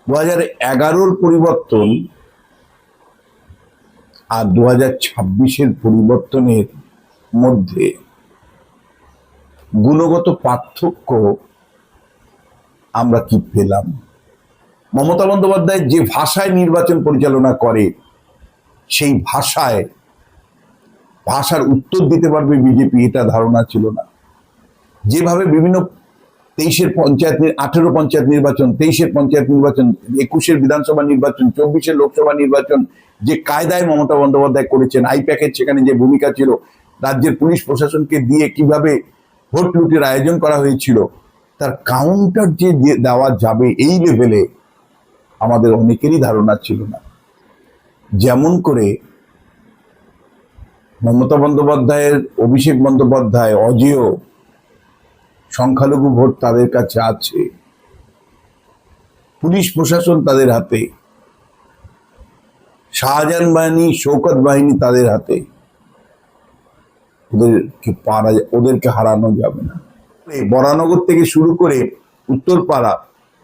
2011-র পরিবর্তন আর 2026-এর পরিবর্তনের মধ্যে গুণগত পার্থক্য আমরা কি পেলাম? মমতা বন্দ্যোপাধ্যায় যে ভাষায় নির্বাচন পরিচালনা করে সেই ভাষার উত্তর দিতে পারবে বিজেপি, এটা ধারণা ছিল না। যেভাবে বিভিন্ন 23-এর পঞ্চায়েত 18 পঞ্চায়েত নির্বাচন, 23-এর পঞ্চায়েত নির্বাচন, 21-এর বিধানসভা নির্বাচন, 24-এর লোকসভা নির্বাচন যে কায়দায় মমতা বন্দ্যোপাধ্যায় করেছেন, আইপ্যাকের সেখানে যে ভূমিকা ছিল, রাজ্যের পুলিশ প্রশাসনকে দিয়ে কিভাবে ভোট লুটের আয়োজন করা হয়েছিল, তার কাউন্টার যে দেওয়া যাবে এই লেভেলে আমাদের অনেকেরই ধারণা ছিল না। যেমন করে মমতা বন্দ্যোপাধ্যায়ের, অভিষেক বন্দ্যোপাধ্যায় অজেয় সংখ্যালঘু ভোট তাদের কাছে আছে, পুলিশ প্রশাসন তাদের হাতে, শাহজাহান বাহিনী, শৌকত বাহিনী তাদের হাতে, ওদেরকে হারানো যাবে না। বরানগর থেকে শুরু করে উত্তরপাড়া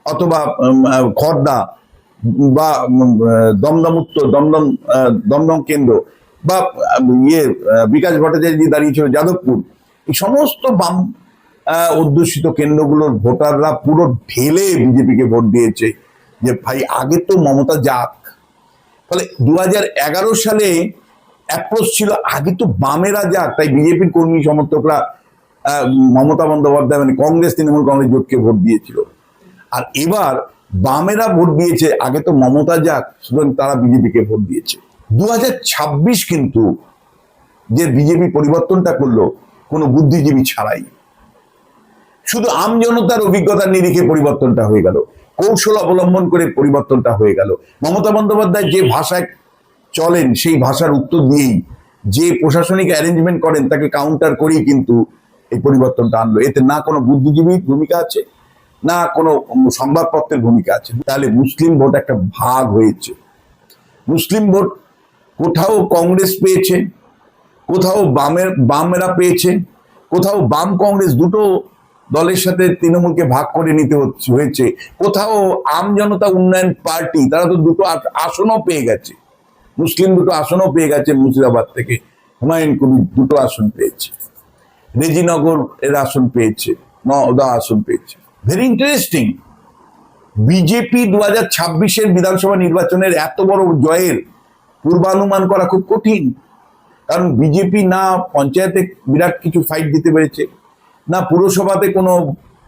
অথবা খড়দা বা দমদম উত্তর, দমদম কেন্দ্র বা বিকাশ ভট্টাচার্য যে দাঁড়িয়েছিল যাদবপুর, এই সমস্ত বাম অধ্যুষিত কেন্দ্রগুলোর ভোটাররা পুরো ঢেলে বিজেপিকে ভোট দিয়েছে যে ভাই আগে তো মমতা যাক। ফলে 2011 সালে অ্যাপ্রোচ ছিল আগে তো বামেরা যাক, তাই বিজেপির কর্মী সমর্থকরা মমতা বন্দ্যোপাধ্যায় মানে কংগ্রেস তৃণমূল কংগ্রেস জোটকে ভোট দিয়েছিল। আর এবার বামেরা ভোট দিয়েছে আগে তো মমতা যাক, সুতরাং তারা বিজেপিকে ভোট দিয়েছে। 2026 কিন্তু যে বিজেপি পরিবর্তনটা করলো কোনো বুদ্ধিজীবী ছাড়াই, শুধু আমজনতার অভিজ্ঞতার নিরিখে পরিবর্তনটা হয়ে গেল, কৌশল অবলম্বন করে পরিবর্তনটা হয়ে গেল। মমতা বন্দ্যোপাধ্যায় যে ভাষায় চলেন সেই ভাষার উত্তর দিয়েই, যে প্রশাসনিক অ্যারেঞ্জমেন্ট করেন তাকে কাউন্টার করেই কিন্তু এই পরিবর্তনটা আনলো। এতে না কোনো বুদ্ধিজীবীর ভূমিকা আছে, না কোনো সংবাদপত্রের ভূমিকা আছে। তাহলে মুসলিম ভোট একটা ভাগ হয়েছে। মুসলিম ভোট কোথাও কংগ্রেস পেয়েছে, কোথাও বামেরা পেয়েছে, কোথাও বাম কংগ্রেস দুটো দলের সাথে তৃণমূলকে ভাগ করে নিতে হয়েছে, কোথাও আম জনতা উন্নয়ন পার্টি তারা তো দুটো আসনও পেয়ে গেছে, মুসলিম দুটো আসনও পেয়ে গেছে। মুর্শিদাবাদ থেকে হুমায়ুন কবির দুটো আসন পেয়েছে, রেজিনগর এর আসন পেয়েছে, নওদা আসন পেয়েছে। Very interesting. বিজেপি 2026-এর বিধানসভা নির্বাচনের এত বড় জয়ের পূর্বানুমান করা খুব কঠিন, কারণ বিজেপি না পঞ্চায়েতে বিরাট কিছু ফাইট দিতে পেরেছে, না পুরসভাতে কোনো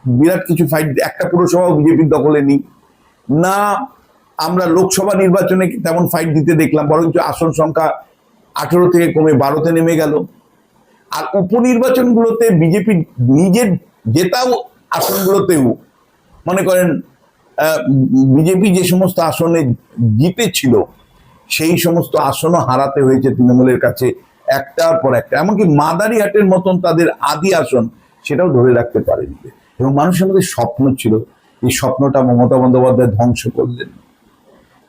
বিরাট কিছু ফাইট, একটা পুরসভাও বিজেপির দখলে নেই, না আমরা লোকসভা নির্বাচনে তেমন ফাইট দিতে দেখলাম, বরঞ্চ আসন সংখ্যা 18 থেকে কমে 12-তে নেমে গেল। আর উপনির্বাচনগুলোতে বিজেপি নিজের জেতাও আসনগুলোতেও মনে করেন বিজেপি যে সমস্ত আসনে জিতেছিল সেই সমস্ত আসনও হারাতে হয়েছে তৃণমূলের কাছে একটার পর একটা। এমনকি মাদারিহাটের মতন তাদের আদি আসন সেটাও ধরে রাখতে পারেনি। এবং মানুষের মধ্যে স্বপ্ন ছিল, এই স্বপ্নটা মমতা বন্দ্যোপাধ্যায় ধ্বংস করলেন।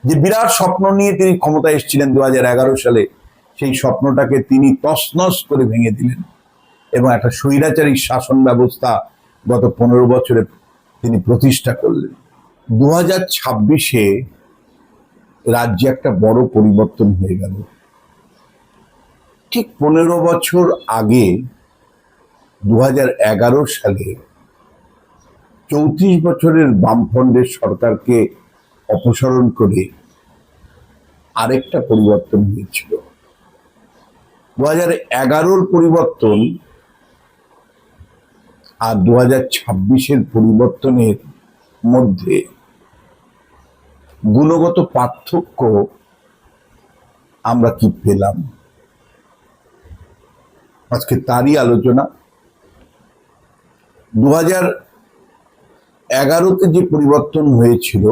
যে বিরাট স্বপ্ন নিয়ে তিনি ক্ষমতায় এসেছিলেন 2011 সালে, সেই স্বপ্নটাকে তিনি তছনছ করে ভেঙে দিলেন এবং একটা স্বৈরাচারী শাসন ব্যবস্থা গত 15 বছরে তিনি প্রতিষ্ঠা করলেন। 2026-এ রাজ্যে একটা বড় পরিবর্তন হয়ে গেল। ঠিক 15 বছর আগে 2011 সালে 34 বছরের বামফ্রন্টের সরকারকে অপসারণ করে আরেকটা পরিবর্তন হয়েছিল। 2011-র পরিবর্তন আর 2026-এর পরিবর্তনের মধ্যে গুণগত পার্থক্য আমরা কি পেলাম, আজকে তারই আলোচনা। 2011-তে যে পরিবর্তন হয়েছিল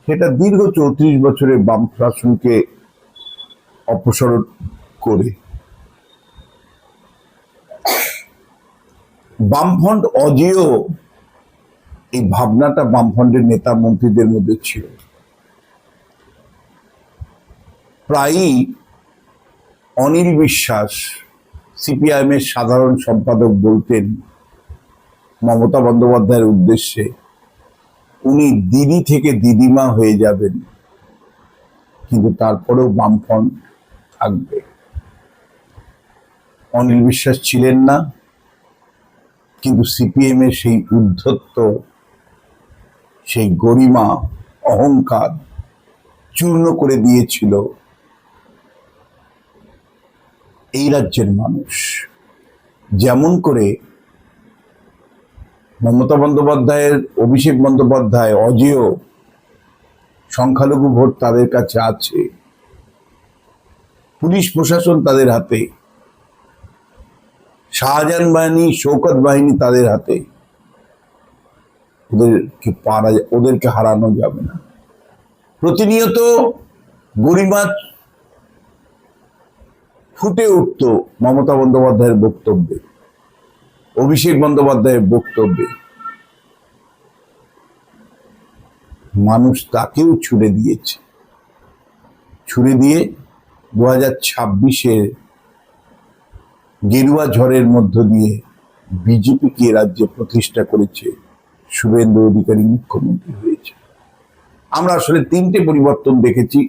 সেটা দীর্ঘ 34 বছরের বাম শাসনকে অপসারণ করে বামফ্রন্ট অজেয়, এই ভাবনাটা বামফ্রন্টের নেতা মন্ত্রীদের মধ্যে ছিল। প্রায়ই অনিল বিশ্বাস সিপিআইএম এর সাধারণ সম্পাদক বলতেন মমতা বন্দ্যোপাধ্যায়ের উদ্দেশ্যে উনি দিদি থেকে দিদিমা হয়ে যাবেন, কিন্তু তারপরেও বামফ্রন্ট থাকবে। অনিল বিশ্বাস ছিলেন না, কিন্তু সিপিএম এর সেই উদ্ধত্ত, সেই গরিমা, অহংকার চূর্ণ করে দিয়েছিল এই রাজ্যের মানুষ। যেমন করে মমতা বন্দ্যোপাধ্যায়ের, অভিষেক বন্দ্যোপাধ্যায়, অজেয় সংখ্যালঘু ভোট তাদের কাছে আছে, পুলিশ প্রশাসন তাদের হাতে, শাহজাহান বাহিনী, শৌকত বাহিনী তাদের হাতে। ওদেরকে হারানো যাবে না। প্রতিনিয়ত গরিমা ফুটে উঠত মমতা বন্দ্যোপাধ্যায়ের বক্তব্যে, অভিষেক বন্দ্যোপাধ্যায়ের বক্তব্যে। মানুষ তাকেও ছুড়ে দিয়েছে, ছুড়ে দিয়ে 2026-এর গেরুয়া ঝড়ের মধ্য দিয়ে বিজেপিকে রাজ্যে প্রতিষ্ঠা করেছে, শুভেন্দু অধিকারী মুখ্যমন্ত্রী হয়েছে। আমরা আসলে 3টে পরিবর্তন দেখেছি।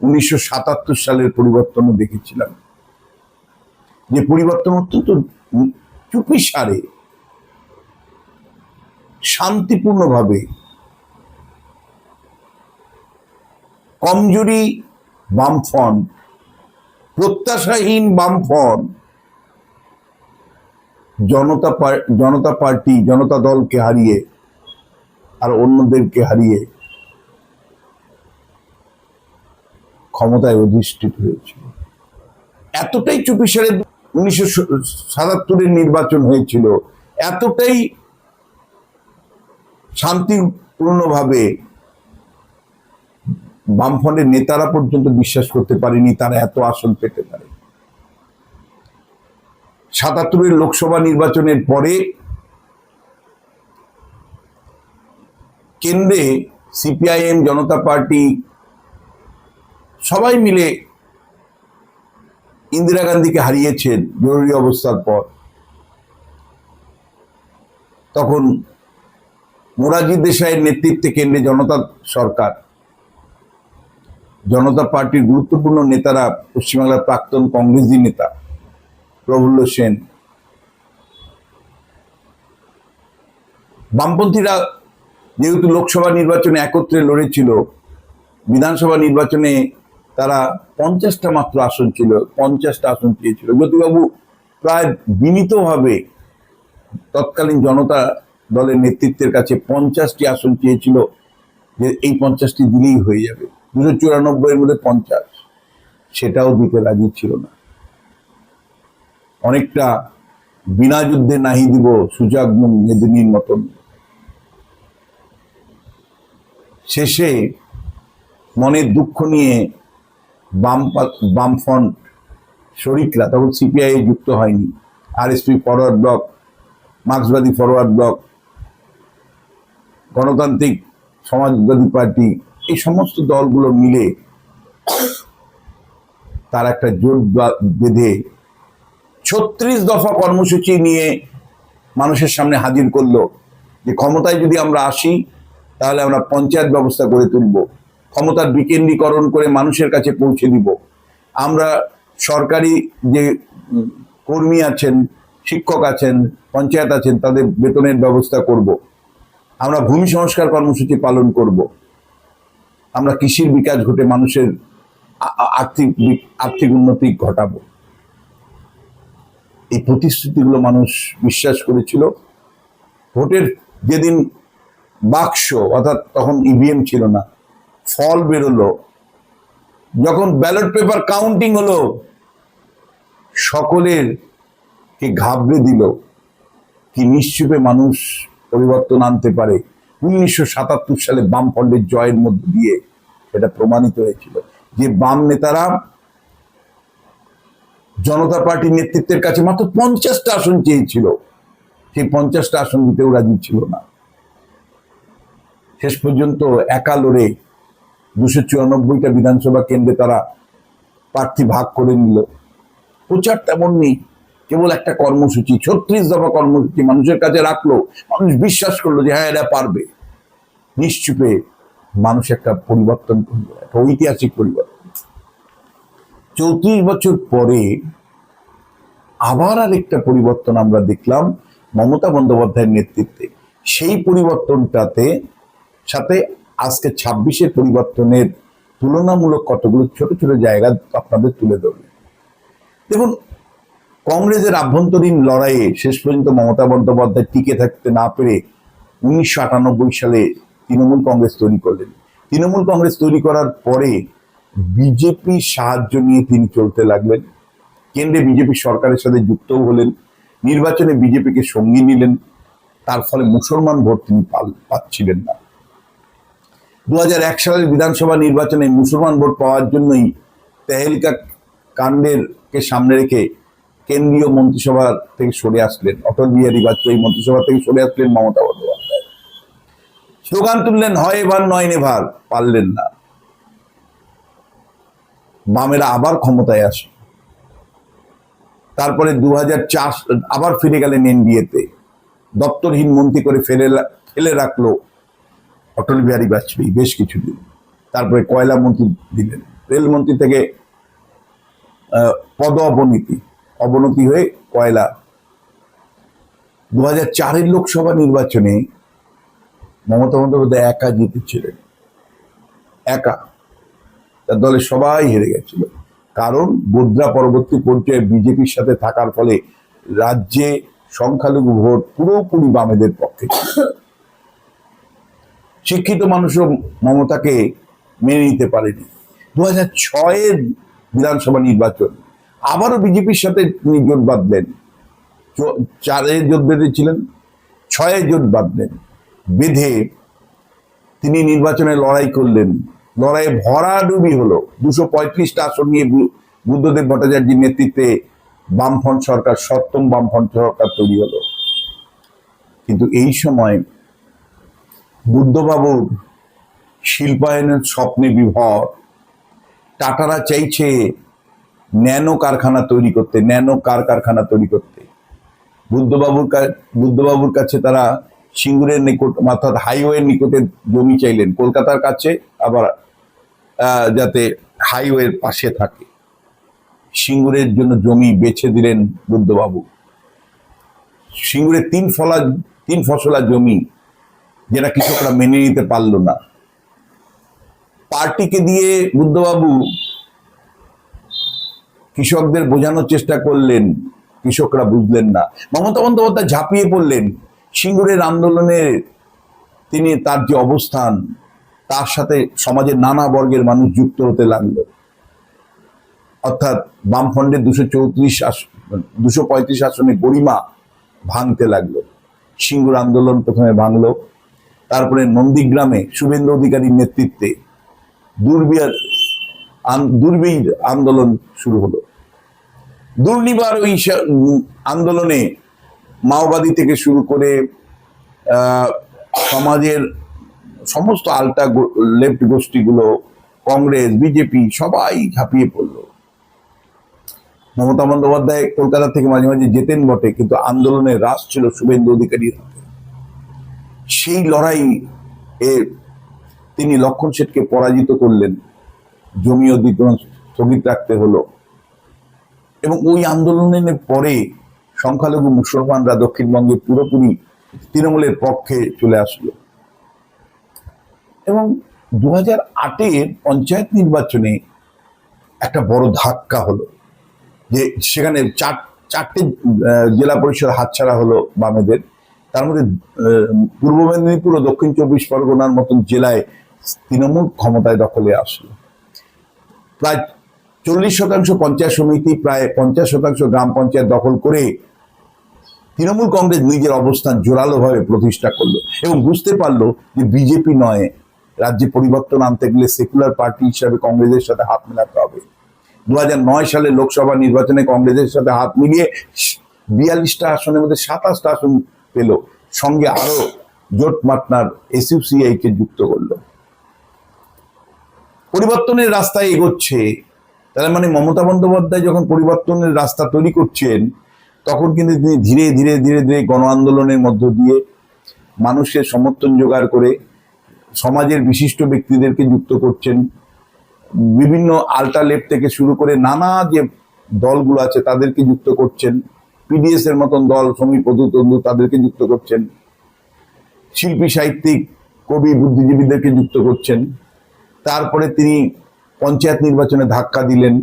1977 সালের পরিবর্তনও দেখেছিলাম, যে পরিবর্তন অত্যন্ত চুপিসারে, শান্তিপূর্ণভাবে, কমজোরি বামফ্রন্ট, প্রত্যাশাহীন বামফ্রন্ট জনতা পার্টি, জনতা দলকে হারিয়ে আর অন্যদেরকে হারিয়ে ক্ষমতায় অধিষ্ঠিত হয়েছিল। এতটাই চুপিসারে 1977-এর নির্বাচন হয়েছিল, এতটাই শান্তিপূর্ণভাবে বামফ্রন্টের নেতারা পর্যন্ত বিশ্বাস করতে পারেনি তারা এত আসন পেতে পারে। 77-এর লোকসভা নির্বাচনের পরে কেন্দ্রে সিপিআইএম, জনতা পার্টি সবাই মিলে ইন্দিরা গান্ধীকে হারিয়েছেন জরুরি অবস্থার পর। তখন মোরারজি দেশাইয়ের নেতৃত্বে কেন্দ্রে জনতা সরকার, জনতা পার্টির গুরুত্বপূর্ণ নেতারা, পশ্চিমবাংলার প্রাক্তন কংগ্রেসী নেতা প্রফুল্ল সেন, বামপন্থীরা যেহেতু লোকসভা নির্বাচনে একত্রে লড়েছিল, বিধানসভা নির্বাচনে তারা 50টা মাত্র আসন ছিল, 50টা আসন চেয়েছিল। জ্যোতিবাবু প্রায় বিনীতভাবে তৎকালীন জনতা দলের নেতৃত্বের কাছে 50টি আসন চেয়েছিল, যে এই 50টি দিলেই হয়ে যাবে, 294-এর মধ্যে 50, সেটাও দিতে রাজি ছিল না। অনেকটা বিনা যুদ্ধে নাহি দিব সুজাগমুন মেদিনীর মতন। শেষে মনের দুঃখ নিয়ে বামফ্রন্ট শরিকরা, তখন সিপিআই যুক্ত হয়নি, আরএসপি ফরওয়ার্ড ব্লক, মার্ক্সবাদী ফরওয়ার্ড ব্লক, গণতান্ত্রিক সমাজবাদী পার্টি, এই সমস্ত দলগুলো মিলে তার একটা জোট বেঁধে 36 দফা কর্মসূচি নিয়ে মানুষের সামনে হাজির করলো, যে ক্ষমতায় যদি আমরা আসি তাহলে আমরা পঞ্চায়েত ব্যবস্থা গড়ে তুলব, ক্ষমতার বিকেন্দ্রীকরণ করে মানুষের কাছে পৌঁছে দিব, আমরা সরকারি যে কর্মী আছেন, শিক্ষক আছেন, পঞ্চায়েত আছেন, তাদের বেতনের ব্যবস্থা করব, আমরা ভূমি সংস্কার কর্মসূচি পালন করব, আমরা কৃষির বিকাশ ঘটে মানুষের আর্থিক উন্নতি ঘটাবো। এই প্রতিশ্রুতিগুলো মানুষ বিশ্বাস করেছিল। ভোটের যেদিন বাক্স, অর্থাৎ তখন ইভিএম ছিল না, ফল বেরোলো, যখন ব্যালট পেপার কাউন্টিং হলো, সকলের কে ঘাবড়ে দিল কি নিশ্চুপে মানুষ পরিবর্তন আনতে পারে। 1977 সালে বামফ্রন্টের জয়ের মধ্য দিয়ে এটা প্রমাণিত হয়েছিল, যে বাম নেতারা জনতা পার্টির নেতৃত্বের কাছে মাত্র 50টা আসন চেয়েছিল, সেই 50টা আসন দিতেও রাজি ছিল না। শেষ পর্যন্ত একা লড়ে 294টা বিধানসভা কেন্দ্রে তারা প্রার্থী ভাগ করে নিল। প্রচার তেমন নেই, কেবল একটা কর্মসূচি, 36 দফা কর্মসূচি মানুষের কাছে রাখলো, মানুষ বিশ্বাস করলো যে হ্যাঁ এরা পারবে। নিশ্চুপে মানুষ একটা পরিবর্তন করলো, একটা ঐতিহাসিক পরিবর্তন। 34 বছর পরে আবার আরেকটা পরিবর্তন আমরা দেখলাম মমতা বন্দ্যোপাধ্যায়ের নেতৃত্বে। সেই পরিবর্তনটাতে সাথে আজকে 26-এর পরিবর্তনের তুলনামূলক কতগুলো ছোট ছোট জায়গা আপনাদের তুলে ধরবে। দেখুন, কংগ্রেসের আভ্যন্তরীণ লড়াইয়ে শেষ পর্যন্ত মমতা বন্দ্যোপাধ্যায় টিকে থাকতে না পেরে 1998 সালে তৃণমূল কংগ্রেস তৈরি করলেন। তৃণমূল কংগ্রেস তৈরি করার পরে বিজেপির সাহায্য নিয়ে তিনি চলতে লাগলেন। কেন্দ্রে বিজেপি সরকারের সাথে যুক্তও হলেন, নির্বাচনে বিজেপিকে সঙ্গী নিলেন। তার ফলে মুসলমান ভোট তিনি পাচ্ছিলেন না। 2001 সালের বিধানসভা নির্বাচনে মুসলমান ভোট পাওয়ার জন্যই তেহেলকা কাণ্ডের কে সামনে রেখে কেন্দ্রীয় মন্ত্রিসভা থেকে সরে আসলেন অটল বিহারী বাজপেয়ী, মন্ত্রিসভা থেকে সরে আসলেন মমতা বন্দ্যোপাধ্যায়। স্লোগান তুললেন, হয় এবার নয় নেভার, পারলেন না। বামেরা আবার ক্ষমতায় আসে। তারপরে 2004 আবার ফিরে গেলেন এনডিএতে, দপ্তরহীন মন্ত্রী করে ফেলে রাখলো অটল বিহারী বাজপেয়ী বেশ কিছুদিন। তারপরে কয়লা মন্ত্রী দিলেন, রেলমন্ত্রী থেকে পদ অবনতি হয়ে কয়লা। 2004-এর লোকসভা নির্বাচনে মমতা বন্দ্যোপাধ্যায় একা জিতেছিলেন, একা। তার দলে সবাই হেরে গেছিল, কারণ বদ্রা পরবর্তী পর্যায়ে বিজেপির সাথে থাকার ফলে রাজ্যে সংখ্যালঘু ভোট পুরোপুরি বামেদের পক্ষে ছিল। শিক্ষিত মানুষও মমতাকে মেনে নিতে পারেনি। 2006-এর বিধানসভা নির্বাচন আবারও বিজেপির সাথে তিনি জোট বাঁধলেন। 4-এ জোট বেঁধেছিলেন, 6-এ জোট বাঁধলেন। বেঁধে তিনি নির্বাচনে লড়াই করলেন। লড়াইয়ে ভরাডুবি হলো। 235টা আসন নিয়ে বুদ্ধদেব ভট্টাচার্যের নেতৃত্বে বামফ্রন্ট সরকার, 7ম বামফ্রন্ট সরকার তৈরি হলো। কিন্তু এই সময় বুদ্ধবাবুর শিল্পায়নের স্বপ্নে বিভোর। টাটারা চাইছে ন্যানো কারখানা তৈরি করতে, ন্যানো কারখানা তৈরি করতে। বুদ্ধবাবুর কাছে তারা সিঙ্গুরের নিকট, অর্থাৎ হাইওয়ের নিকটে জমি চাইলেন, কলকাতার কাছে, আবার যাতে হাইওয়ের পাশে থাকে। সিঙ্গুরের জন্য জমি বেছে দিলেন বুদ্ধবাবু। সিঙ্গুরে 3 ফসলা জমি, যেটা কৃষকরা মেনে নিতে পারলো না। পার্টিকে দিয়ে বুদ্ধবাবু কৃষকদের বোঝানোর চেষ্টা করলেন, কৃষকরা বুঝলেন না। মমতা বন্দ্যোপাধ্যায় ঝাঁপিয়ে পড়লেন সিঙ্গুরের আন্দোলনে। তিনি তার যে অবস্থান, তার সাথে সমাজের নানা বর্গের মানুষ যুক্ত হতে লাগলো। অর্থাৎ বামফ্রন্টের 235 আসনে গরিমা ভাঙতে লাগলো। সিঙ্গুর আন্দোলন প্রথমে ভাঙলো, তারপরে নন্দীগ্রামে শুভেন্দু অধিকারীর নেতৃত্বে দুর্বির আন্দোলন শুরু হলো। দুর্নিবার ওই আন্দোলনে মাওবাদী থেকে শুরু করে সমাজের সমস্ত আলটা লেফট গোষ্ঠীগুলো, কংগ্রেস, বিজেপি, সবাই ঝাঁপিয়ে পড়লো। মমতা বন্দ্যোপাধ্যায় কলকাতা থেকে মাঝে মাঝে যেতেন বটে, কিন্তু আন্দোলনের রাশ ছিল শুভেন্দু অধিকারীর হাতে। সেই লড়াই তিনি লক্ষণ শেঠকে পরাজিত করলেন, জমি অধিগ্রহণ স্থগিত রাখতে হলো। এবং ওই আন্দোলনের পরে সংখ্যালঘু মুসলমানরা দক্ষিণবঙ্গে পুরোপুরি তৃণমূলের পক্ষে চলে আসলো। এবং 2008-এর পঞ্চায়েত নির্বাচনে একটা বড় ধাক্কা হলো, যে সেখানে 4টে জেলা পরিষদ হাতছাড়া হলো বামেদের। তার মধ্যে পূর্ব মেদিনীপুর ও দক্ষিণ 24 পরগনার মতন জেলায় তৃণমূল ক্ষমতায় দখলে আসলো। প্রায় 40% পঞ্চায়েত সমিতি, প্রায় 50% গ্রাম পঞ্চায়েত দখল করে তৃণমূল কংগ্রেস নিজের অবস্থান জোরালোভাবে প্রতিষ্ঠা করলো এবং বুঝতে পারলো যে বিজেপি নয়, রাজ্যে পরিবর্তন আনতে গেলে সেকুলার পার্টি হিসাবে কংগ্রেসের সাথে হাত মেলাতে হবে। 2009 সালে লোকসভা নির্বাচনে কংগ্রেসের সাথে হাত মিলিয়ে 42টা আসনের মধ্যে 27টা আসন পেল, সঙ্গে আরো জোট পার্টনার এসইউসিআই কে যুক্ত করলো। পরিবর্তনের রাস্তায় এগোচ্ছে। তার মানে মমতা বন্দ্যোপাধ্যায় যখন পরিবর্তনের রাস্তা তৈরি করছেন, তখন কিন্তু তিনি ধীরে ধীরে ধীরে ধীরে গণ আন্দোলনের মধ্য দিয়ে মানুষের সমর্থন জোগাড় করে সমাজের বিশিষ্ট ব্যক্তিদেরকে যুক্ত করছেন, বিভিন্ন আল্ট্রা লেফট থেকে শুরু করে নানা যে দলগুলো আছে তাদেরকে যুক্ত করছেন, পিডিএস এর মতন দল, সমী পদতন্দু তাদেরকে যুক্ত করছেন, শিল্পী সাহিত্যিক কবি বুদ্ধিজীবীদেরকে যুক্ত করছেন। তারপরে তিনি পঞ্চায়েত নির্বাচনে ধাক্কা দিলেন,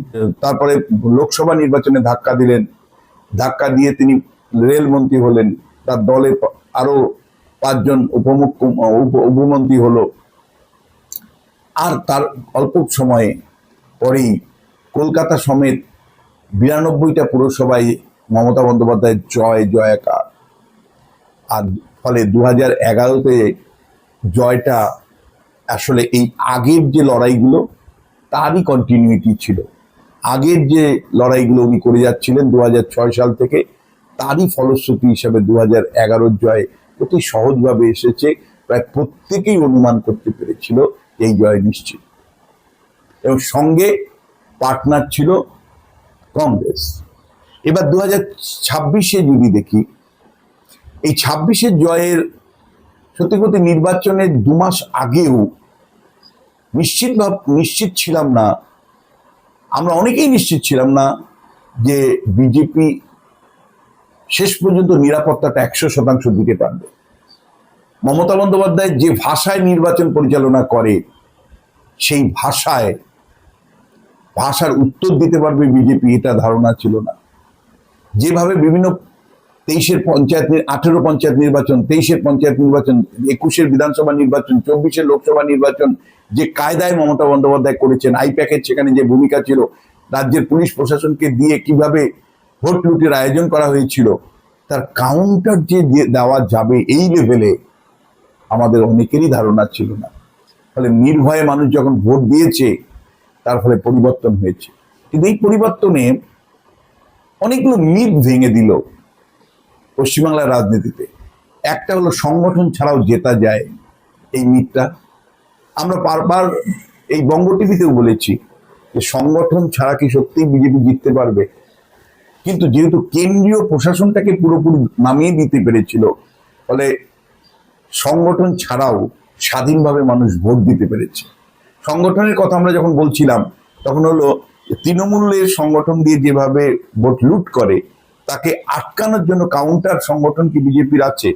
তারপরে লোকসভা নির্বাচনে ধাক্কা দিলেন, ধাক্কা দিয়ে তিনি রেলমন্ত্রী হলেন, তার দলে আরো 5 জন উপমন্ত্রী হলো। আর তার অল্প সময়ে পরেই কলকাতা সমেত 92টা পুরসভায় মমতা বন্দ্যোপাধ্যায়ের জয়কার। আর ফলে 2011-তে জয়টা আসলে এই আগের যে লড়াইগুলো তারই কন্টিনিউটি ছিল। আগের যে লড়াইগুলো উনি করে যাচ্ছিলেন 2006 সাল থেকে, তারই ফলশ্রুতি হিসাবে 2011-র জয় অতি সহজভাবে এসেছে। প্রায় প্রত্যেকেই অনুমান করতে পেরেছিল এই জয় নিশ্চিত। এবং সঙ্গে পার্টনার ছিল কংগ্রেস। এবার 2026-এ যদি দেখি, এই 26-এর জয়ের সত্যি নির্বাচনের 2 মাস আগেও নিশ্চিত ছিলাম না, আমরা অনেকেই নিশ্চিত ছিলাম না যে বিজেপি শেষ পর্যন্ত নিরাপত্তাটা 100% দিতে পারবে। মমতা বন্দ্যোপাধ্যায় যে ভাষায় নির্বাচন পরিচালনা করে, সেই ভাষার উত্তর দিতে পারবে বিজেপি, এটা ধারণা ছিল না। যেভাবে বিভিন্ন 23-এর পঞ্চায়েত, 18 পঞ্চায়েত নির্বাচন, 23-এর পঞ্চায়েত নির্বাচন, 21-এর বিধানসভা নির্বাচন, 24-এর লোকসভা নির্বাচন যে কায়দায় মমতা বন্দ্যোপাধ্যায় করেছেন, আইপ্যাকের সেখানে যে ভূমিকা ছিল, রাজ্যের পুলিশ প্রশাসনকে দিয়ে কিভাবে ভোট লুটের আয়োজন করা হয়েছিল, তার কাউন্টার যে দেওয়া যাবে এই লেভেলে আমাদের অনেকেরই ধারণা ছিল না। ফলে নির্ভয়ে মানুষ যখন ভোট দিয়েছে, তার ফলে পরিবর্তন হয়েছে। কিন্তু এই পরিবর্তনে অনেকগুলো মিথ ভেঙে দিল পশ্চিমবাংলার রাজনীতিতে। একটা হলো সংগঠন ছাড়াও জেতা যায়, এই মিথটা আমরা বারবার এই বঙ্গ টিভিতেও বলেছি যে সংগঠন ছাড়া কি সত্যিই বিজেপি জিততে পারবে। কিন্তু যেহেতু কেন্দ্রীয় প্রশাসনটাকে পুরোপুরি নামিয়ে দিতে পেরেছিল, ফলে সংগঠন ছাড়াও স্বাধীনভাবে মানুষ ভোট দিতে পেরেছে। সংগঠনের কথা আমরা যখন বলছিলাম, তখন হলো তৃণমূলের সংগঠন দিয়ে যেভাবে ভোট লুট করে, তাকে আটকানোর জন্য কাউন্টার সংগঠন কি বিজেপির আছে?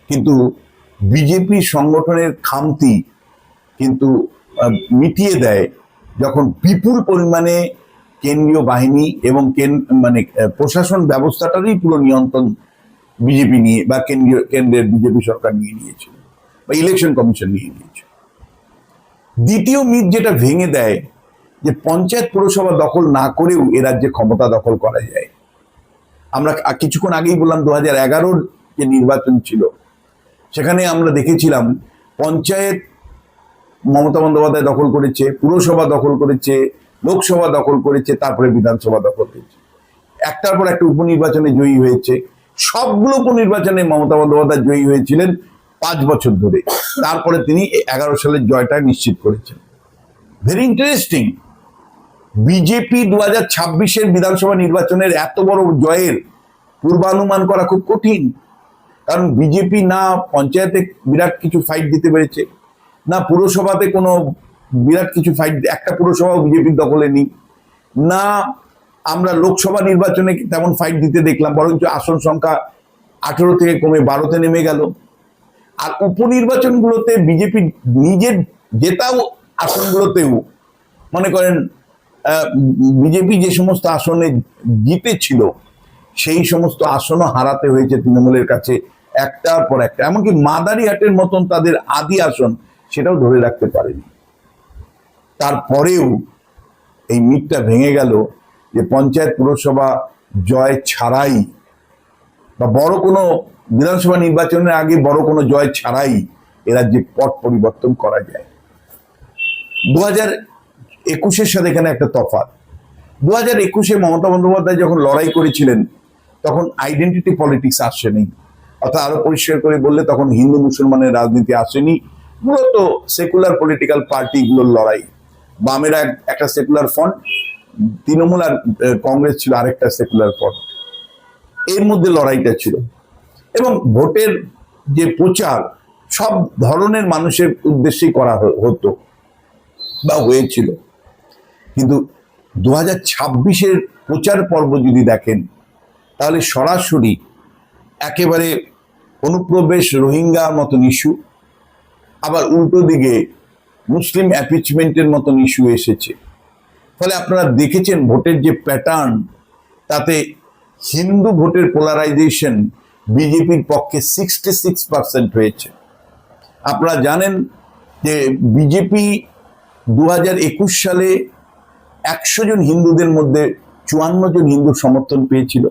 কিন্তু বিজেপি সংগঠনের খামতি কিন্তু মিটিয়ে দেয় যখন বিপুল পরিমাণে কেন্দ্রীয় বাহিনী এবং প্রশাসন ব্যবস্থাটারই পুরো নিয়ন্ত্রণ বিজেপি নিয়ে বা কেন্দ্রের বিজেপি সরকার নিয়ে নিয়েছিল, বা ইলেকশন কমিশন নিয়ে নিয়েছে। দ্বিতীয় মিথ যেটা ভেঙে দেয় যে পঞ্চায়েত পুরসভা দখল না করেও এ রাজ্যে ক্ষমতা দখল করা যায়। আমরা কিছুক্ষণ আগেই বললাম 2011-র যে নির্বাচন ছিল, সেখানে আমরা দেখেছিলাম পঞ্চায়েত মমতা বন্দ্যোপাধ্যায় দখল করেছে, পুরসভা দখল করেছে, লোকসভা দখল করেছে, তারপরে বিধানসভা দখল করেছে। একটার পর একটা উপনির্বাচনে জয়ী হয়েছে। সবগুলো উপনির্বাচনে মমতা বন্দ্যোপাধ্যায় জয়ী হয়েছিলেন 5 বছর ধরে। তারপরে তিনি 11 সালের জয়টা নিশ্চিত করেছেন। ভেরি ইন্টারেস্টিং, বিজেপি 2026-এর বিধানসভা নির্বাচনের এত বড় জয়ের পূর্বানুমান করা খুব কঠিন। কারণ বিজেপি না পঞ্চায়েতে বিরাট কিছু ফাইট দিতে পেরেছে, না পুরসভাতে কোনো বিরাট কিছু ফাইট, একটা পুরসভাও বিজেপির দখলে নেই, না আমরা লোকসভা নির্বাচনে তেমন ফাইট দিতে দেখলাম, বরঞ্চ আসন সংখ্যা 18 থেকে কমে 12-তে নেমে গেল। আর উপনির্বাচনগুলোতে বিজেপি নিজের জেতাও আসনগুলোতেও মনে করেন বিজেপি যে সমস্ত আসনে জিতেছিল, সেই সমস্ত আসনও হারাতে হয়েছে তৃণমূলের কাছে একটার পর একটা। এমনকি মাদারিহাটের মতন তাদের আদি আসন, সেটাও ধরে রাখতে পারেনি। তারপরেও এই মিথটা ভেঙে গেল যে পঞ্চায়েত পুরসভা জয় ছাড়াই বা বড় কোনো বিধানসভা নির্বাচনের আগে বড় কোনো জয় ছাড়াই এ রাজ্যে পট পরিবর্তন করা যায়। 2021-এর সাথে এখানে একটা তফাৎ। 2021-এ মমতা বন্দ্যোপাধ্যায় যখন লড়াই করেছিলেন, তখন আইডেন্টিটি পলিটিক্স আসেনি, অর্থাৎ আরো পরিষ্কার করে বললে তখন হিন্দু মুসলমানের রাজনীতি আসেনি, মূলত সেকুলার পলিটিক্যাল পার্টিগুলোর লড়াই। বামেরা একটা সেকুলার ফ্রন্ট, তৃণমূল আর কংগ্রেস ছিল আরেকটা সেকুলার ফ্রন্ট, এর মধ্যে লড়াইটা ছিল। এবং ভোটের যে প্রচার, সব ধরনের মানুষের উদ্দেশ্যেই করা হতো বা হয়েছিল। কিন্তু 2026-এর প্রচার পর্ব যদি দেখেন তাহলে সরাসরি একেবারে অনুপ্রবেশ রোহিঙ্গার মতন ইস্যু, আবার উল্টো দিকে মুসলিম অ্যাপিচমেন্টের মতন ইস্যু এসেছে। ফলে আপনারা দেখেছেন ভোটের যে প্যাটার্ন, তাতে হিন্দু ভোটের পোলারাইজেশন বিজেপির পক্ষে 66% হয়েছে। আপনারা জানেন যে বিজেপি 2021 সালে 100 জন হিন্দুদের মধ্যে 54 জন হিন্দু সমর্থন পেয়েছিল।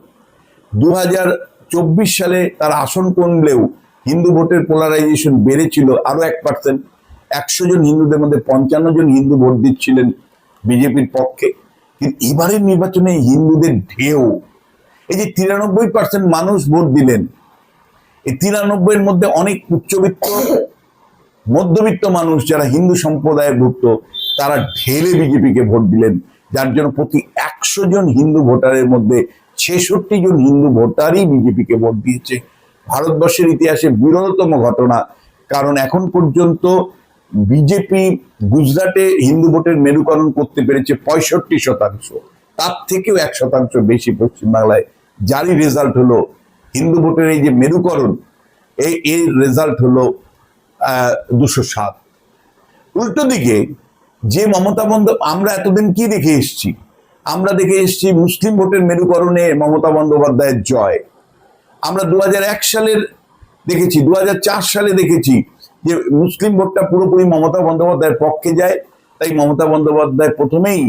2024 সালে তার আসন কমলেও হিন্দু ভোটের পোলারাইজেশন বেড়েছিল আরো 1%। 100 জন হিন্দুদের মধ্যে 55 জন হিন্দু ভোট দিচ্ছিলেন বিজেপির পক্ষে। কিন্তু এবারের নির্বাচনে হিন্দুদের ঢেউ, এই যে 93% মানুষ ভোট দিলেন, এই 93-এর মধ্যে অনেক উচ্চবিত্ত মধ্যবিত্ত মানুষ যারা হিন্দু সম্প্রদায়ের ভুক্ত, তারা ঢেলে বিজেপিকে ভোট দিলেন, যার জন্য প্রতি 100 জন হিন্দু ভোটারের মধ্যে 66 জন হিন্দু ভোটারই বিজেপিকে ভোট দিয়েছে। ভারতবর্ষের ইতিহাসে বিরলতম ঘটনা, কারণ এখন পর্যন্ত বিজেপি গুজরাটে হিন্দু ভোটের মেরুকরণ করতে পেরেছে 65%, তার থেকেও 1% বেশি পশ্চিমবাংলায়। যারই রেজাল্ট হলো হিন্দু ভোটের এই যে মেরুকরণ, এই রেজাল্ট হলো 207। উল্টো দিকে যে মমতা বন্দ্যোপাধ্যায়, আমরা এতদিন কি দেখে এসছি? আমরা দেখে এসছি মুসলিম ভোটের মেরুকরণে মমতা বন্দ্যোপাধ্যায়ের জয়। আমরা 2001 সালের দেখেছি, 2004 সালে দেখেছি যে মুসলিম ভোটটা পুরোপুরি মমতা বন্দ্যোপাধ্যায়ের পক্ষে যায়, তাই মমতা বন্দ্যোপাধ্যায় প্রথমেই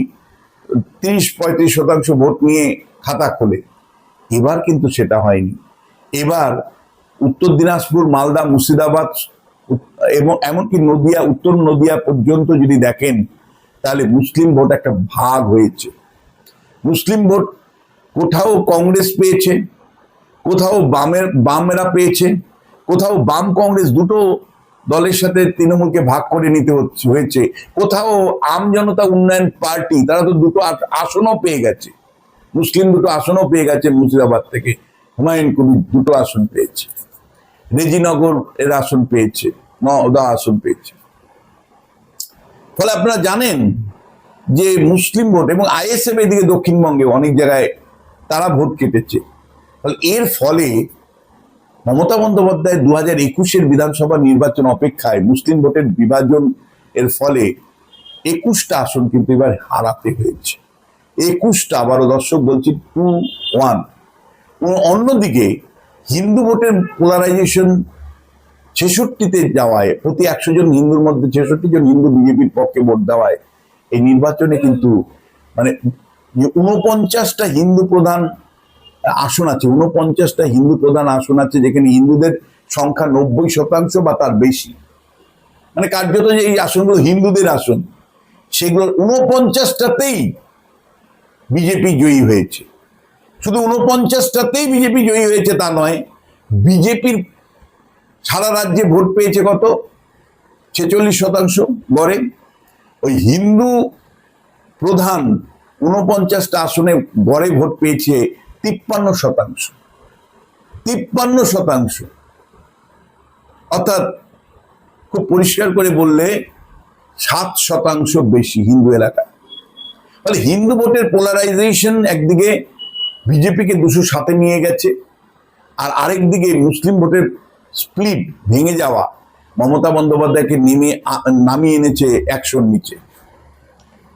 30-35% ভোট নিয়ে খাতা খোলে। এবার কিন্তু সেটা হয়নি। এবার উত্তর দিনাজপুর, মালদা, মুর্শিদাবাদ এবং এমনকি নদিয়া, উত্তর নদিয়া পর্যন্ত যদি দেখেন তাহলে মুসলিম ভোট একটা ভাগ হয়েছে। মুসলিম ভোট কোথাও কংগ্রেস পেয়েছে, কোথাও বামেরা পেয়েছে, কোথাও বাম কংগ্রেস দুটো দলের সাথে তৃণমূলকে ভাগ করে নিতে হয়েছে, কোথাও আম জনতা উন্নয়ন পার্টি তারা তো দুটো আসনও পেয়ে গেছে, মুসলিম দুটো আসনও পেয়ে গেছে। মুর্শিদাবাদ থেকে হুমায়ুন কবির দুটো আসন পেয়েছে, রেজিনগর এর আসন পেয়েছে, নওদা আসন পেয়েছে। ফলে আপনারা জানেন যে মুসলিম ভোট এবং আইএসএফ এদিকে দক্ষিণবঙ্গে অনেক জায়গায় তারা ভোট কেটেছে। এর ফলে মমতা বন্দ্যোপাধ্যায় 2021-এর বিধানসভা নির্বাচন অপেক্ষায় মুসলিম ভোটের বিভাজন এর ফলে 21টা আসন কিন্তু এবার হারাতে হয়েছে। 21টা, আবারও দর্শক বলছি, 2-1। অন্যদিকে হিন্দু ভোটের পোলারাইজেশন 66-তে যাওয়ায়, প্রতি 100 জন হিন্দুর মধ্যে 66 জন হিন্দু বিজেপির পক্ষে ভোট দেওয়ায় এই নির্বাচনে কিন্তু মানে 49টা হিন্দু প্রধান আসন আছে, 49টা হিন্দু প্রধান আসন আছে, যেখানে হিন্দুদের সংখ্যা 90% বা তার বেশি। মানে কার্যত যে এই আসনগুলো হিন্দুদের আসন, সেগুলোর 49টাতেই বিজেপি জয়ী হয়েছে। শুধু 49টাতেই বিজেপি জয়ী হয়েছে তা নয়, বিজেপির সারা রাজ্যে ভোট পেয়েছে কত? 46% গড়ে। ওই হিন্দু প্রধান 49টা আসনে গড়ে ভোট পেয়েছে 53%। 53%, অর্থাৎ খুব পরিষ্কার করে বললে 7% বেশি হিন্দু এলাকায়। তাহলে হিন্দু ভোটের পোলারাইজেশন একদিকে বিজেপিকে 207-এ নিয়ে গেছে, আর আরেকদিকে মুসলিম ভোটের স্প্লিট ভেঙে যাওয়া মমতা বন্দ্যোপাধ্যায়কে নামিয়ে এনেছে 100-র নিচে।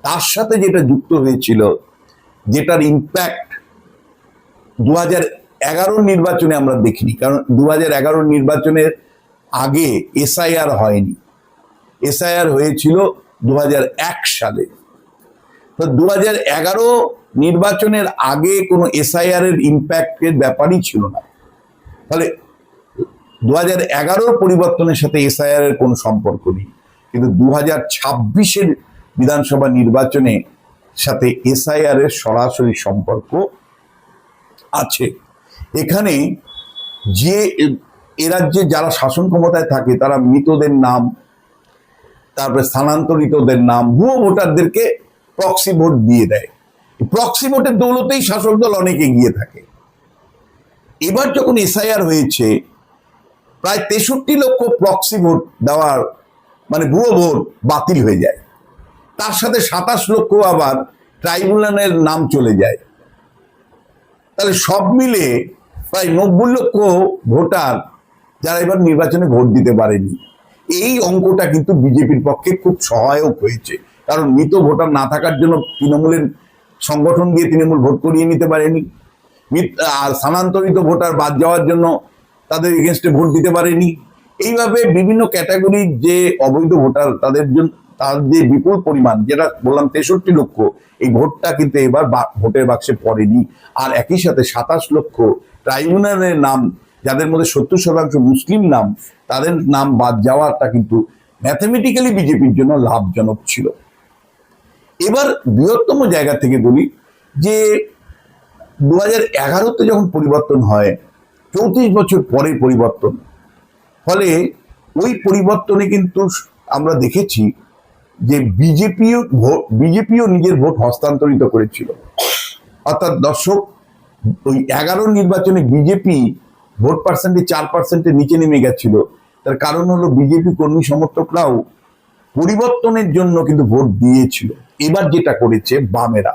তার সাথে যেটা যুক্ত হয়েছিল, যেটার ইম্প্যাক্ট 2011 নির্বাচনে আমরা দেখিনি, কারণ 2011 নির্বাচনের আগে এসআইআর হয়নি, এসআইআর হয়েছিল 2001 সালে। তো 2011 নির্বাচনের আগে কোনো এসআইআর এর ইম্প্যাক্টের ব্যাপারই ছিল না। ফলে 2011 পরিবর্তনের সাথে এসআইআর এর কোনো সম্পর্ক নেই, কিন্তু 2026-এর বিধানসভা নির্বাচনে সাথে এসআইআর এর সরাসরি সম্পর্ক আছে। এখানে যে এ রাজ্যে যারা শাসন ক্ষমতায় থাকে তারা মৃতদের নাম, তারপরে স্থানান্তরিতদের নাম, ভুয়ো ভোটারদেরকে প্রক্সি ভোট দিয়ে দেয়। প্রক্সি ভোটের দৌলতেই শাসক দল অনেক এগিয়ে থাকে। এবার যখন এসআইআর হয়েছে, প্রায় 63 লক্ষ প্রক্সি ভোট দেওয়ার মানে ভুয়ো ভোট বাতিল হয়ে যায়। তার সাথে 27 লক্ষ আবার ট্রাইব্যুনালের নাম চলে যায়। তাহলে সব মিলে প্রায় 90 লক্ষ ভোটার যারা এবার নির্বাচনে ভোট দিতে পারেনি। এই অঙ্কটা কিন্তু বিজেপির পক্ষে খুব সহায়ক হয়েছে, কারণ মৃত ভোটার না থাকার জন্য তৃণমূলের সংগঠন দিয়ে তৃণমূল ভোট করিয়ে নিতে পারেনি, আর স্থানান্তরিত ভোটার বাদ যাওয়ার জন্য তাদের এগেনস্টে ভোট দিতে পারেনি। এইভাবে বিভিন্ন ক্যাটাগরির যে অবৈধ ভোটার তাদের জন্য তার যে বিপুল পরিমাণ, যেটা বললাম 63 লক্ষ, এই ভোটটা কিন্তু এবার ভোটের বাক্সে পড়েনি। আর একই সাথে 27 লক্ষ ট্রাইব্যুনালের নাম, যাদের মধ্যে 70% মুসলিম নাম, তাদের নাম বাদ যাওয়াটা কিন্তু ম্যাথমেটিক্যালি বিজেপির জন্য লাভজনক ছিল। এবার বৃহত্তম জায়গা থেকে বলি যে 2011-তে যখন পরিবর্তন হয়, 34 বছর পরে পরিবর্তন, ফলে ওই পরিবর্তনে কিন্তু আমরা দেখেছি যে বিজেপিও নিজের ভোট হস্তান্তরিত করেছিল। অর্থাৎ দর্শক, ওই 11 নির্বাচনে বিজেপি ভোট পার্সেন্টে 4%-এর নিচে নেমে গেছিল। তার কারণ হলো বিজেপি কর্মী সমর্থকরাও পরিবর্তনের জন্য কিন্তু ভোট দিয়েছিল। এবার যেটা করেছে বামেরা,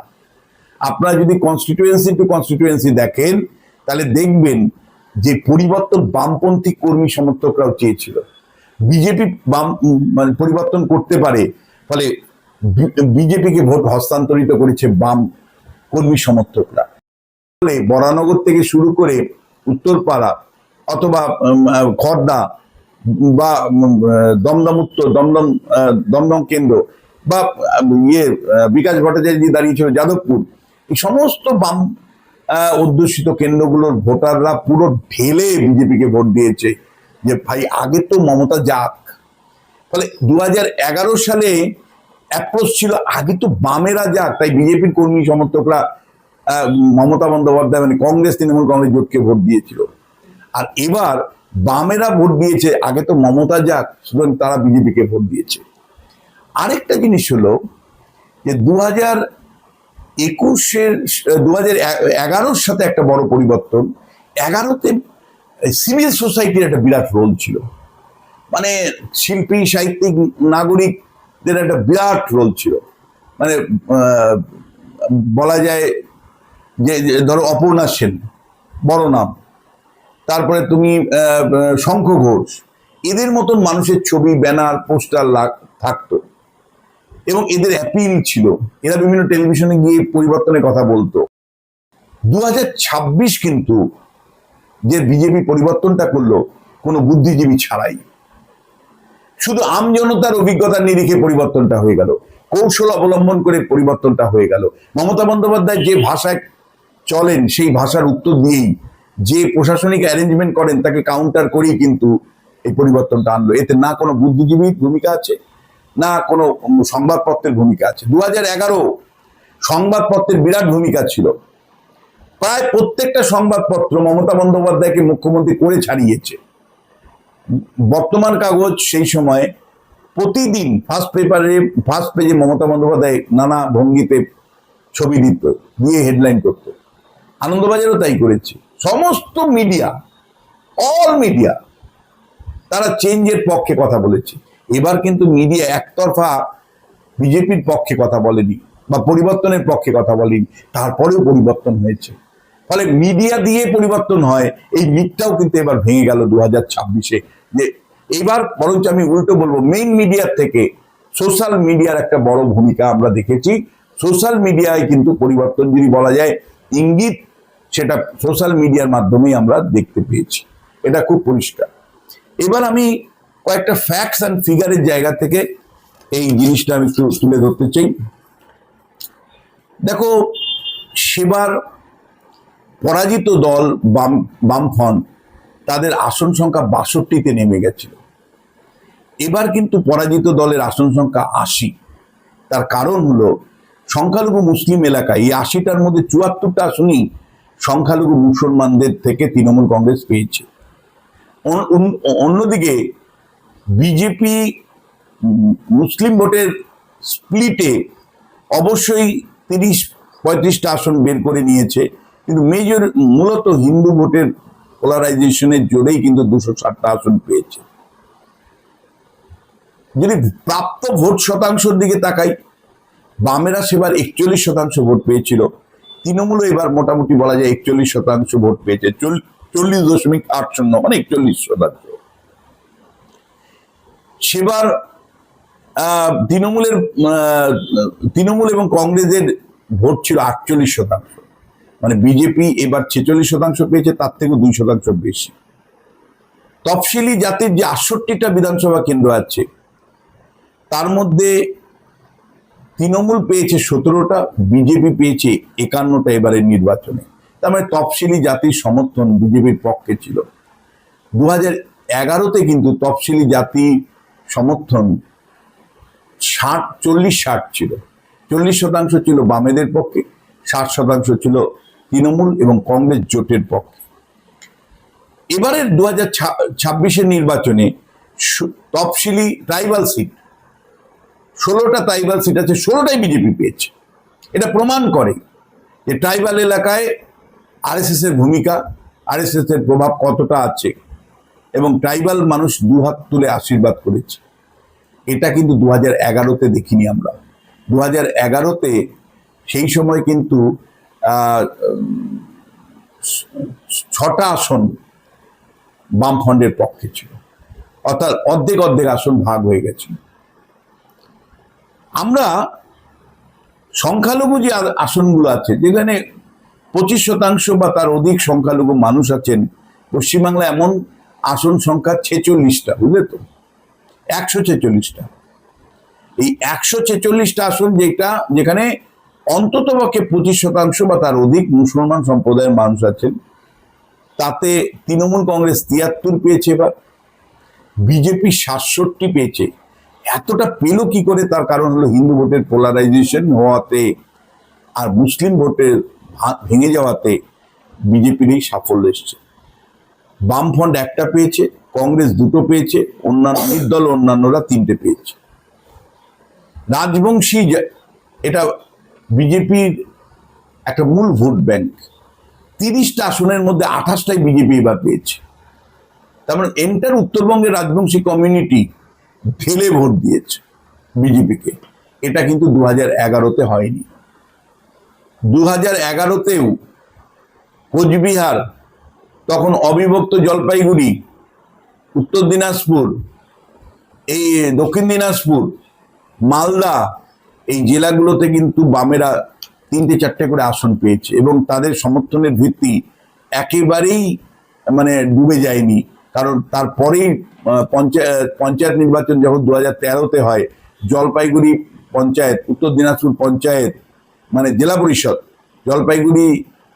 আপনারা যদি কনস্টিটিউয়েন্সি টু কনস্টিটিউয়েন্সি দেখেন তাহলে দেখবেন যে পরিবর্তন বামপন্থী কর্মী সমর্থকরাও চেয়েছিল। বিজেপি মানে পরিবর্তন করতে পারে, ফলে বিজেপিকে ভোট হস্তান্তরিত করেছে বাম কর্মী সমর্থকরা। ফলে বরানগর থেকে শুরু করে উত্তরপাড়া অথবা খড়দা বা দমদম উত্তর, দমদম কেন্দ্র বা বিকাশ ভট্টাচার্য দাঁড়িয়েছিল যাদবপুর, এই সমস্ত বাম অধ্যুষিত কেন্দ্রগুলোর ভোটাররা পুরো ঢেলে বিজেপিকে ভোট দিয়েছে যে ভাই আগে তো মমতা যাক। ফলে 2011 সালে অ্যাপ্রোচ ছিল আগে তো বামেরা যাক, তাই বিজেপির কর্মী সমর্থকরা মমতা বন্দ্যোপাধ্যায় মানে কংগ্রেস তৃণমূল কংগ্রেস জোটকে ভোট দিয়েছিল। আর এবার বামেরা ভোট দিয়েছে আগে তো মমতা যাক, সুতরাং তারা বিজেপিকে ভোট দিয়েছে। আরেকটা জিনিস হলো যে 2011-এর সাথে একটা বড় পরিবর্তন। 11-তে সিভিল সোসাইটির একটা বিরাট রোল ছিল, মানে শিল্পী, সাহিত্যিক, নাগরিকদের একটা বিরাট রোল ছিল। মানে বলা যায় যে ধরো অপর্ণা সেন বড় নাম, তারপরে তুমি শঙ্খ ঘোষ, এদের মতন মানুষের ছবি, ব্যানার, পোস্টার থাকতো এবং এদের অ্যাপিল ছিল। এরা বিভিন্ন টেলিভিশনে গিয়ে পরিবর্তনের কথা বলতো। 2026 কিন্তু যে বিজেপি পরিবর্তনটা করলো কোনো বুদ্ধিজীবী ছাড়াই, শুধু আমজনতার অভিজ্ঞতার নিরিখে পরিবর্তনটা হয়ে গেল, কৌশল অবলম্বন করে পরিবর্তনটা হয়ে গেল। মমতা বন্দ্যোপাধ্যায় যে ভাষায় চলেন সেই ভাষার উত্তর দিয়েই, যে প্রশাসনিক অ্যারেঞ্জমেন্ট করেন তাকে কাউন্টার করেই কিন্তু এই পরিবর্তনটা আনলো। এতে না কোনো বুদ্ধিজীবীর ভূমিকা আছে, না কোনো সংবাদপত্রের ভূমিকা আছে। 2011 সংবাদপত্রের বিরাট ভূমিকা ছিল। প্রায় প্রত্যেকটা সংবাদপত্র মমতা বন্দ্যোপাধ্যায়কে মুখ্যমন্ত্রী করে ছাড়িয়েছে। বর্তমান কাগজ সেই সময় প্রতিদিন ফার্স্ট পেজে মমতা বন্দ্যোপাধ্যায় নানা ভঙ্গিতে ছবি দিত, দিয়ে হেডলাইন করত। আনন্দবাজারও তাই করেছে। সমস্ত মিডিয়া, অল মিডিয়া, তারা চেঞ্জের পক্ষে কথা বলেছে। এবার কিন্তু মিডিয়া একতরফা বিজেপির পক্ষে কথা বলেনি বা পরিবর্তনের পক্ষে কথা বলেনি, তারপরেও পরিবর্তন হয়েছে। ফলে মিডিয়া দিয়ে পরিবর্তন হয়, এই মিথটাও কিন্তু এবার ভেঙে গেল 2026-এ। যে এবার বরঞ্চ আমি উল্টো বলবো, মেইন মিডিয়ার থেকে সোশ্যাল মিডিয়ার একটা বড় ভূমিকা আমরা দেখেছি। সোশ্যাল মিডিয়ায় কিন্তু পরিবর্তন যদি বলা যায় ইঙ্গিত, সেটা সোশ্যাল মিডিয়ার মাধ্যমেই আমরা দেখতে পেয়েছি, এটা খুব পরিষ্কার। এবার আমি কয়েকটা ফ্যাক্টস অ্যান্ড ফিগারের জায়গা থেকে এই জিনিসটা আমি একটু তুলে ধরতে চাই। দেখো, সেবার পরাজিত দল বামফ্রন্ট, তাদের আসন সংখ্যা 62-তে নেমে গেছিল। এবার কিন্তু পরাজিত দলের আসন সংখ্যা 80। তার কারণ হলো সংখ্যালঘু মুসলিম এলাকায় এই 80টার মধ্যে 74টা আসনই সংখ্যালঘু মুসলমানদের থেকে তৃণমূল কংগ্রেস পেয়েছে। অন্যদিকে বিজেপি মুসলিম ভোটের স্প্লিটে অবশ্যই 30-35টা আসন বের করে নিয়েছে, কিন্তু মূলত হিন্দু ভোটের পোলারাইজেশনের জোরেই কিন্তু 260টা আসন পেয়েছে। যদি প্রাপ্ত ভোট শতাংশের দিকে তাকাই, বামেরা সেবার 41% ভোট পেয়েছিল, তৃণমূল এবার মোটামুটি বলা যায় 41% ভোট পেয়েছে, 40.80, মানে 41%। সেবার তৃণমূল এবং কংগ্রেসের ভোট ছিল 48%, মানে বিজেপি এবার 46% পেয়েছে, তার থেকে 2% বেশি। তফসিলি জাতির যে 68টা বিধানসভা কেন্দ্র আছে তার মধ্যে তৃণমূল পেয়েছে 17টা, বিজেপি পেয়েছে 51টা এবারের নির্বাচনে। তার মানে তফসিলি জাতির সমর্থন বিজেপির পক্ষে ছিল। 2011-তে কিন্তু তফসিলি জাতি সমর্থন 40-60 ছিল, 40% ছিল বামেদের পক্ষে, 60% ছিল তৃণমূল এবং কংগ্রেস জোটের পক্ষে। এবারের 2026-এর নির্বাচনে তফসিলি ট্রাইবাল সিট, 16টা ট্রাইবাল সিট আছে, 16টাই বিজেপি পেয়েছে। এটা প্রমাণ করে যে ট্রাইবাল এলাকায় আরএসএস এর ভূমিকা, আরএসএস এর প্রভাব কতটা আছে, এবং ট্রাইবাল মানুষ দুহাত তুলে আশীর্বাদ করেছে। এটা কিন্তু 2011-তে দেখিনি আমরা। 2011-তে সেই সময় কিন্তু 6টা আসন বামফ্রন্টের পক্ষে ছিল, অর্থাৎ অর্ধেক আসন ভাগ হয়ে গেছে। আমরা সংখ্যালঘু যে আসনগুলো আছে, যেখানে 25% বা তার অধিক সংখ্যালঘু মানুষ আছেন, পশ্চিমবাংলা এমন আসন সংখ্যা 46টা, বুঝলে তো, 146টা। এই 146টা আসন যেখানে অন্তত পক্ষে 25% বা তার অধিক মুসলমান সম্প্রদায়ের মানুষ আছেন, তাতে তৃণমূল কংগ্রেস 73 পেয়েছে, এবার বিজেপি 67 পেয়েছে। এতটা পেল কি করে? তার কারণ হলো হিন্দু ভোটের পোলারাইজেশন হওয়াতে আর মুসলিম ভোটের ভেঙে যাওয়াতে বিজেপির এই সাফল্য এসছে। বামফ্রন্ট 1টা পেয়েছে, কংগ্রেস 2টো পেয়েছে, অন্যান্য নির্দল অন্যান্যরা 3টে পেয়েছে। রাজবংশী, এটা বিজেপির একটা মূল ভোট ব্যাংক, 30টা আসনের মধ্যে 28টাই বিজেপি এবার পেয়েছে। তার মানে এন্টার উত্তরবঙ্গের রাজবংশী কমিউনিটি ঢেলে ভোট দিয়েছে বিজেপিকে। এটা কিন্তু 2011-তে হয়নি। 2011-তেও কোচবিহার, তখন অবিভক্ত জলপাইগুড়ি, উত্তর দিনাজপুর, এই দক্ষিণ দিনাজপুর, মালদা, এই জেলাগুলোতে কিন্তু বামেরা 3-4টে করে আসন পেয়েছে, এবং তাদের সমর্থনের ভিত্তি একেবারেই মানে ডুবে যায়নি। কারণ তারপরেই পঞ্চায়েত নির্বাচন যখন 2013-তে হয়, জলপাইগুড়ি পঞ্চায়েত, উত্তর দিনাজপুর পঞ্চায়েত, মানে জেলা পরিষদ, জলপাইগুড়ি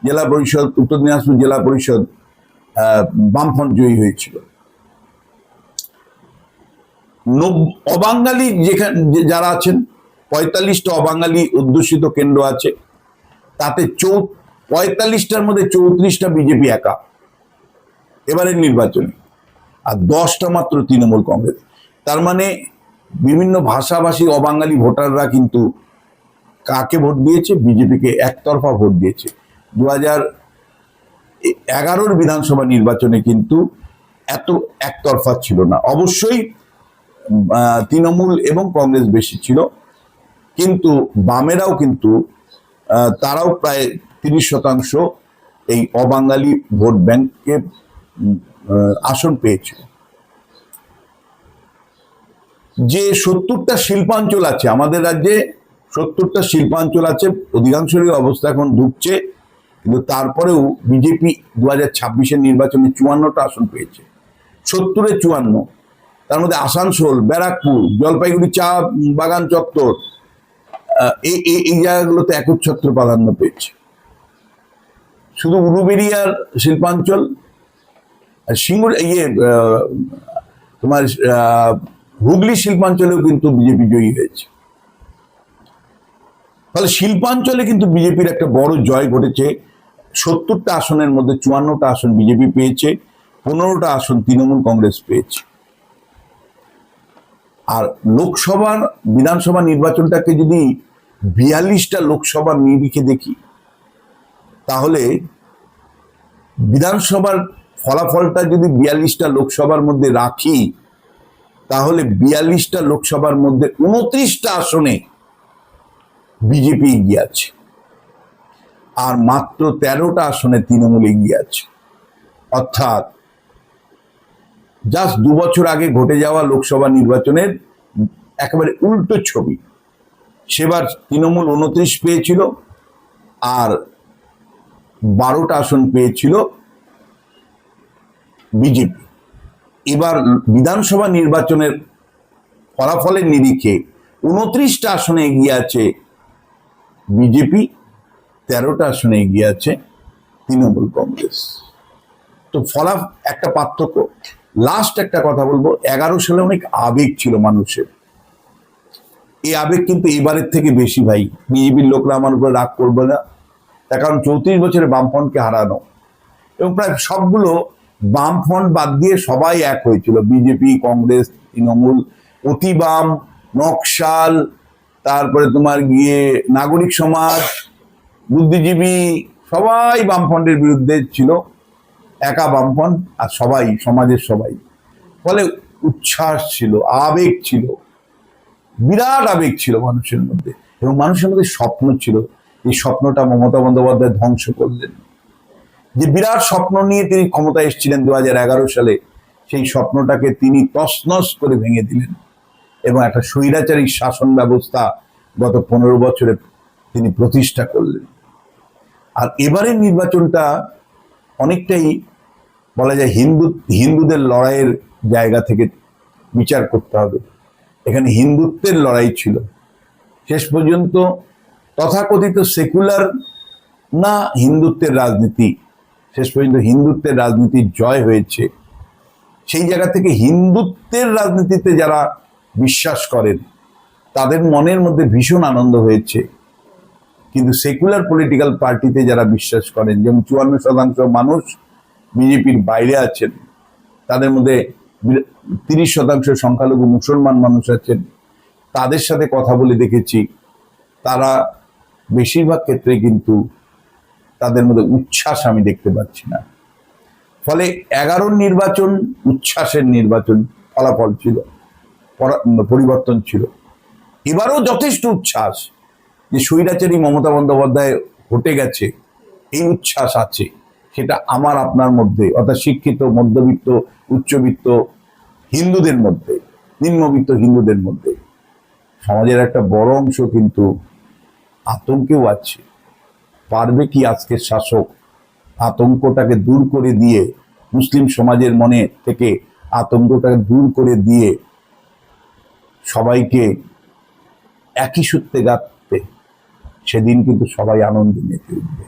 জেলা পরিষদ, উত্তর দিনাজপুর জেলা পরিষদ বামফ্রন্ট জয়ী হয়েছিল। অবাঙালি যেখানে যারা আছেন, 45টা অবাঙালি অধ্যুষিত কেন্দ্র আছে, তাতে 45টার মধ্যে 34টা বিজেপি একা এবারের নির্বাচনে, আর 10টা মাত্র তৃণমূল কংগ্রেস। তার মানে বিভিন্ন ভাষাভাষী অবাঙালি ভোটাররা কিন্তু কাকে ভোট দিয়েছে? বিজেপিকে একতরফা ভোট দিয়েছে। 2011-র বিধানসভা নির্বাচনে কিন্তু এত একতরফা ছিল না। অবশ্যই তৃণমূল এবং কংগ্রেস বেশি ছিল, কিন্তু বামেরাও কিন্তু তারাও প্রায় 30% এই অবাঙালি ভোট ব্যাংকে আসন পেয়েছিল। যে 70টা শিল্পাঞ্চল আছে আমাদের রাজ্যে, 70টা শিল্পাঞ্চল আছে, অধিকাংশেরই অবস্থা এখন ঢুকছে, কিন্তু তারপরেও বিজেপি 2026-এর নির্বাচনে 54টা আসন পেয়েছে, 70-এ 54। তার মধ্যে আসানসোল, ব্যারাকপুর, জলপাইগুড়ি চা বাগান চত্বর, এই জায়গাগুলোতে একচ্ছত্র প্রাধান্য পেয়েছে। শুধু উলুবেড়িয়ার শিল্পাঞ্চল, তোমার হুগলি শিল্পাঞ্চলেও কিন্তু বিজেপি জয়ী হয়েছে। তাহলে শিল্পাঞ্চলে কিন্তু বিজেপির একটা বড় জয় ঘটেছে। 70টা আসনের মধ্যে 54টা আসন বিজেপি পেয়েছে, 15টা আসন তৃণমূল কংগ্রেস পেয়েছে। আর লোকসভার বিধানসভা নির্বাচনটাকে যদি 42টা লোকসভার নিরিখে দেখি, তাহলে বিধানসভার ফলাফলটা যদি 42টা লোকসভার মধ্যে রাখি, তাহলে 42টা লোকসভার মধ্যে 29টা আসনে বিজেপি এগিয়ে আছে, আর মাত্র 13টা আসনে তৃণমূল এগিয়ে আছে। অর্থাৎ জাস্ট 2 বছর আগে ঘটে যাওয়া লোকসভা নির্বাচনের একেবারে উল্টো ছবি। সেবার তৃণমূল 29 পেয়েছিল আর 12টা আসন পেয়েছিল বিজেপি। এবার বিধানসভা নির্বাচনের ফলাফলের নিরিখে 29টা আসনে এগিয়ে আছে বিজেপি, 13টা আসনে এগিয়ে আছে তৃণমূল কংগ্রেস। তো একটা পার্থক্য। লাস্ট একটা কথা বলবো, 11 সালে অনেক আবেগ ছিল মানুষের। এই আবেগ কিন্তু এবারের থেকে বেশি ভাই। বিজেপির লোকরা আমার উপরে রাগ করবে না, তার কারণ 34 বছরে বামফ্রন্টকে হারানো, এবং প্রায় সবগুলো বামফ্রন্ট বাদ দিয়ে সবাই এক হয়েছিল, বিজেপি, কংগ্রেস, তৃণমূল, অতি বাম, নকশাল, তারপরে তোমার গিয়ে নাগরিক সমাজ, বুদ্ধিজীবী, সবাই বামফ্রন্টের বিরুদ্ধে ছিল, একা বামফ্রন্ট আর সবাই সমাজের সবাই। ফলে উচ্ছ্বাস ছিল, আবেগ ছিল, বিরাট আবেগ ছিল মানুষের মধ্যে, এবং মানুষের মধ্যে স্বপ্ন ছিল। এই স্বপ্নটা মমতা বন্দ্যোপাধ্যায় ধ্বংস করলেন। যে বিরাট স্বপ্ন নিয়ে তিনি ক্ষমতায় এসেছিলেন 2011 সালে, সেই স্বপ্নটাকে তিনি তছনছ করে ভেঙে দিলেন, এবং একটা স্বৈরাচারী শাসন ব্যবস্থা গত 15 বছরে তিনি প্রতিষ্ঠা করলেন। আর এবারের নির্বাচনটা অনেকটাই বলা যায় হিন্দুদের লড়াইয়ের জায়গা থেকে বিচার করতে হবে। এখানে হিন্দুত্বের লড়াই ছিল শেষ পর্যন্ত, তথাকথিত সেকুলার না হিন্দুত্বের রাজনীতি, শেষ পর্যন্ত হিন্দুত্বের রাজনীতির জয় হয়েছে। সেই জায়গা থেকে হিন্দুত্বের রাজনীতিতে যারা বিশ্বাস করেন তাদের মনের মধ্যে ভীষণ আনন্দ হয়েছে, কিন্তু সেকুলার পলিটিক্যাল পার্টিতে যারা বিশ্বাস করেন, যেমন 54% মানুষ বিজেপির বাইরে আছেন, তাদের মধ্যে 30% সংখ্যালঘু মুসলমান মানুষ আছেন, তাদের সাথে কথা বলে দেখেছি, তারা বেশিরভাগ ক্ষেত্রে কিন্তু তাদের মধ্যে উচ্ছ্বাস আমি দেখতে পাচ্ছি না। ফলে 11 নির্বাচন উচ্ছ্বাসের নির্বাচন, ফলাফল ছিল, পরিবর্তন ছিল। এবারও যথেষ্ট উচ্ছ্বাস যে স্বৈরাচারী মমতা বন্দ্যোপাধ্যায় হটে গেছে, এই উচ্ছ্বাস আছে। সেটা আমার আপনার মধ্যে, অর্থাৎ শিক্ষিত, মধ্যবিত্ত, উচ্চবিত্ত হিন্দুদের মধ্যে, নিম্নবিত্ত হিন্দুদের মধ্যে। সমাজের একটা বড় অংশ কিন্তু আতঙ্কেও আছে। পারবে কি আজকের শাসক আতঙ্কটাকে দূর করে দিয়ে, মুসলিম সমাজের মনে থেকে আতঙ্কটাকে দূর করে দিয়ে সবাইকে একই সূত্রে গাঁথতে? সেদিন কিন্তু সবাই আনন্দে মেতে উঠবে।